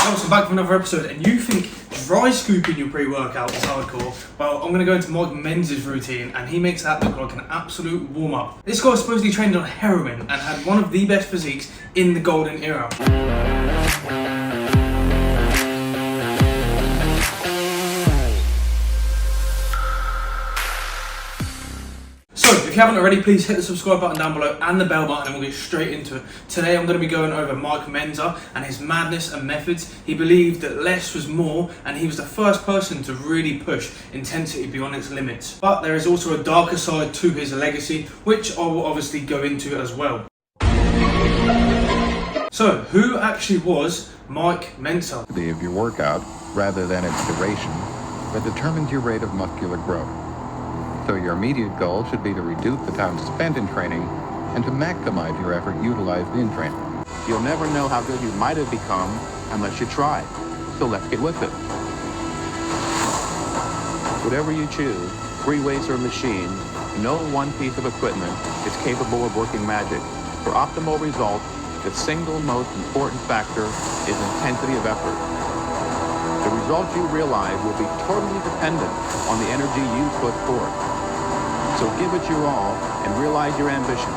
Welcome back for another episode, and you think dry scooping your pre-workout is hardcore? Well, I'm going to go into Mike Mentzer's routine, and he makes that look like an absolute warm-up. This guy supposedly trained on heroin and had one of the best physiques in the golden era. So, if you haven't already, please hit the subscribe button down below and the bell button, and we'll get straight into it. Today I'm going to be going over Mike Mentzer and his madness and methods. He believed that less was more, and he was the first person to really push intensity beyond its limits. But there is also a darker side to his legacy, which I will obviously go into as well. So, who actually was Mike Mentzer? Of your workout, rather than its duration, that determines your rate of muscular growth. So your immediate goal should be to reduce the time spent in training and to maximize your effort utilized in training. You'll never know how good you might have become unless you try. So let's get with it. Whatever you choose, free weights or machine, no one piece of equipment is capable of working magic. For optimal results, the single most important factor is intensity of effort. The results you realize will be totally dependent on the energy you put forth. So give it your all and realize your ambition.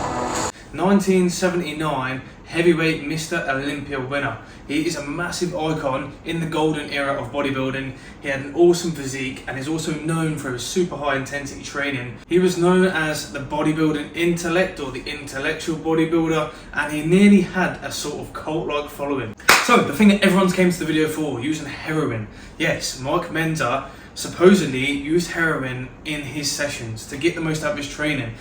1979 heavyweight Mr. Olympia winner. He is a massive icon in the golden era of bodybuilding. He had an awesome physique and is also known for his super high intensity training. He was known as the bodybuilding intellect or the intellectual bodybuilder, and he nearly had a sort of cult-like following. So the thing that everyone's came to the video for, using heroin. Yes, Mike Mentzer supposedly used heroin in his sessions to get the most out of his training.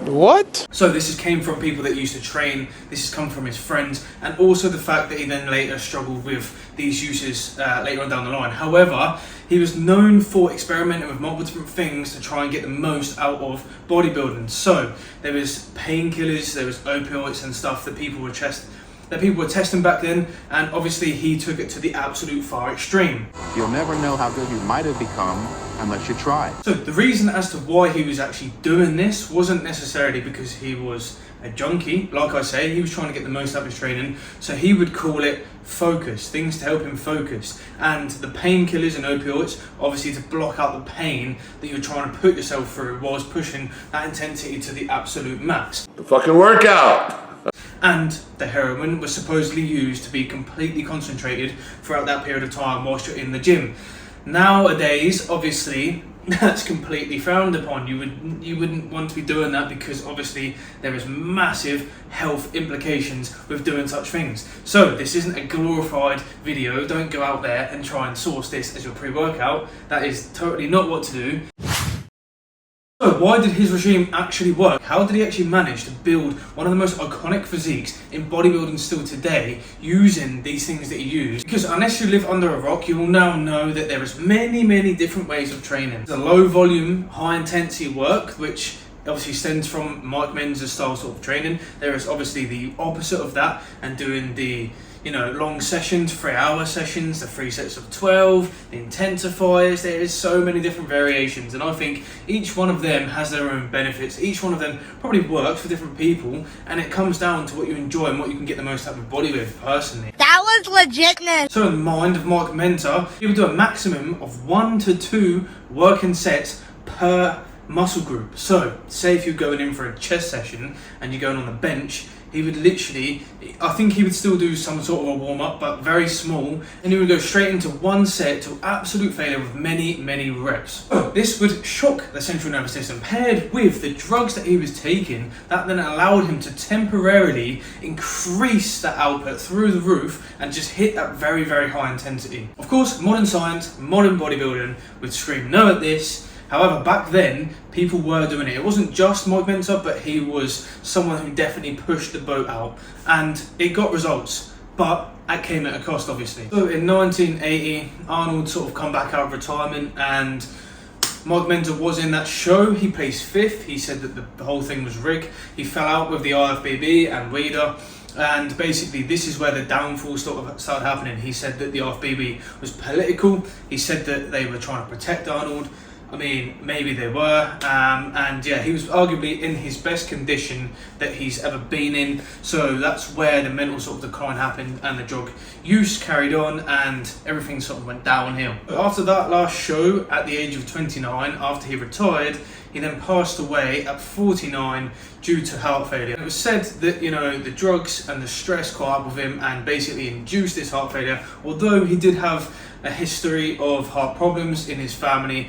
What? So this came from people that used to train, this has come from his friends, and also the fact that he then later struggled with these uses later on down the line. However, he was known for experimenting with multiple different things to try and get the most out of bodybuilding. So there was painkillers, there was opioids and stuff that people were testing back then, and obviously he took it to the absolute far extreme. You'll never know how good you might have become unless you try. So the reason as to why he was actually doing this wasn't necessarily because he was a junkie. Like I say, he was trying to get the most out of his training, so he would call it focus, things to help him focus. And the painkillers and opioids, obviously to block out the pain that you're trying to put yourself through whilst pushing that intensity to the absolute max. The fucking workout! And the heroin was supposedly used to be completely concentrated throughout that period of time whilst you're in the gym. Nowadays, obviously, that's completely frowned upon. You wouldn't want to be doing that because obviously there is massive health implications with doing such things. So this isn't a glorified video. Don't go out there and try and source this as your pre-workout. That is totally not what to do. So why did his regime actually work? How did he actually manage to build one of the most iconic physiques in bodybuilding still today using these things that he used? Because unless you live under a rock, you will now know that there is many different ways of training. The low volume, high intensity work, which obviously stems from Mike Mentzer's style sort of training. There is obviously the opposite of that, and doing the long sessions, 3-hour sessions, the 3 sets of 12, the intensifiers. There is so many different variations, and I think each one of them has their own benefits. Each one of them probably works for different people, and it comes down to what you enjoy and what you can get the most out of your body with personally. That was legitness. So in the mind of Mike Mentzer, he would do a maximum of 1 to 2 working sets per muscle group. So say if you're going in for a chest session and you're going on the bench, he would literally, I think he would still do some sort of a warm-up, but very small, and he would go straight into one set to absolute failure with many reps. So this would shock the central nervous system, paired with the drugs that he was taking, that then allowed him to temporarily increase that output through the roof and just hit that very high intensity. Of course, modern science, modern bodybuilding would scream no at this. However, back then, people were doing it. It wasn't just Mike Mentzer, but he was someone who definitely pushed the boat out. And it got results, but that came at a cost, obviously. So in 1980, Arnold sort of come back out of retirement, and Mike Mentzer was in that show. He placed 5th. He said that the whole thing was rigged. He fell out with the IFBB and Weider. And basically this is where the downfall started happening. He said that the IFBB was political. He said that they were trying to protect Arnold. I mean, maybe they were, and yeah, he was arguably in his best condition that he's ever been in, so that's where the mental sort of decline happened and the drug use carried on and everything sort of went downhill. After that last show at the age of 29, after he retired, he then passed away at 49 due to heart failure. It was said that, you know, the drugs and the stress caught up with him and basically induced this heart failure, although he did have a history of heart problems in his family.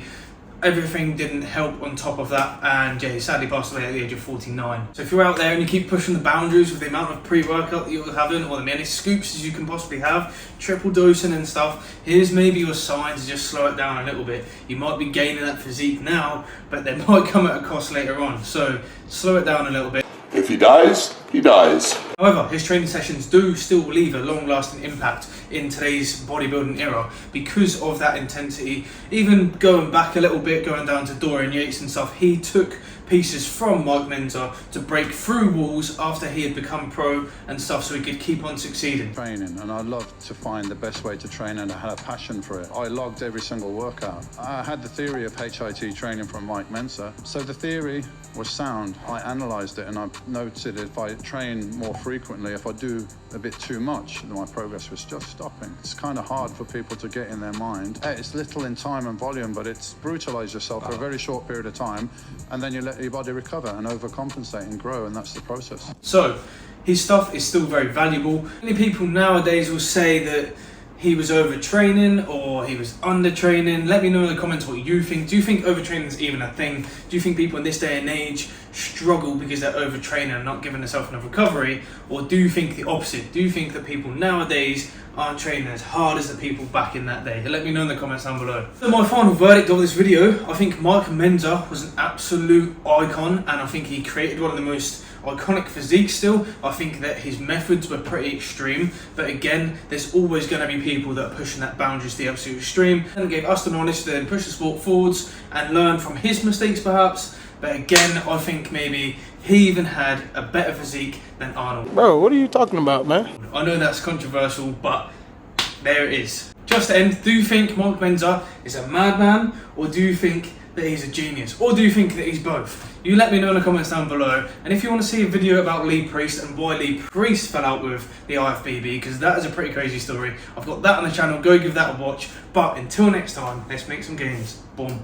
Everything didn't help on top of that, and yeah, he sadly passed away at the age of 49. So if you're out there and you keep pushing the boundaries with the amount of pre-workout that you're having, or the many scoops as you can possibly have, triple dosing and stuff, here's maybe your sign to just slow it down a little bit. You might be gaining that physique now, but they might come at a cost later on, so slow it down a little bit. If he dies, he dies. However, his training sessions do still leave a long-lasting impact in today's bodybuilding era because of that intensity. Even going back a little bit, going down to Dorian Yates and stuff, he took pieces from Mike Mentzer to break through walls after he had become pro and stuff, so he could keep on succeeding. Training, and I love to find the best way to train, and I had a passion for it. I logged every single workout. I had the theory of HIT training from Mike Mentzer, so the theory was sound. I analysed it and I noted if I train more frequently, if I do a bit too much, then my progress was just stopping. It's kind of hard for people to get in their mind. It's little in time and volume, but it's brutalise yourself for a very short period of time, and then you let your body recover and overcompensate and grow, and that's the process. So his stuff is still very valuable. Many people nowadays will say that he was overtraining or he was undertraining. Let me know in the comments what you think. Do you think overtraining is even a thing? Do you think people in this day and age struggle because they're overtraining and not giving themselves enough recovery? Or do you think the opposite? Do you think that people nowadays aren't training as hard as the people back in that day? Let me know in the comments down below. So my final verdict of this video, I think Mike Mentzer was an absolute icon, and I think he created one of the most iconic physiques still. I think that his methods were pretty extreme, but again, there's always going to be people that are pushing that boundaries to the absolute extreme, and gave us the knowledge to then push the sport forwards and learn from his mistakes perhaps. But again, I think maybe he even had a better physique than Arnold. Bro, what are you talking about, man? I know that's controversial, but there it is. Just to end, do you think Mike Mentzer is a madman, or do you think that he's a genius, or do you think that he's both? You let me know in the comments down below. And if you want to see a video about Lee Priest and why Lee Priest fell out with the IFBB, because that is a pretty crazy story, I've got that on the channel. Go give that a watch. But until next time, let's make some gains. Boom.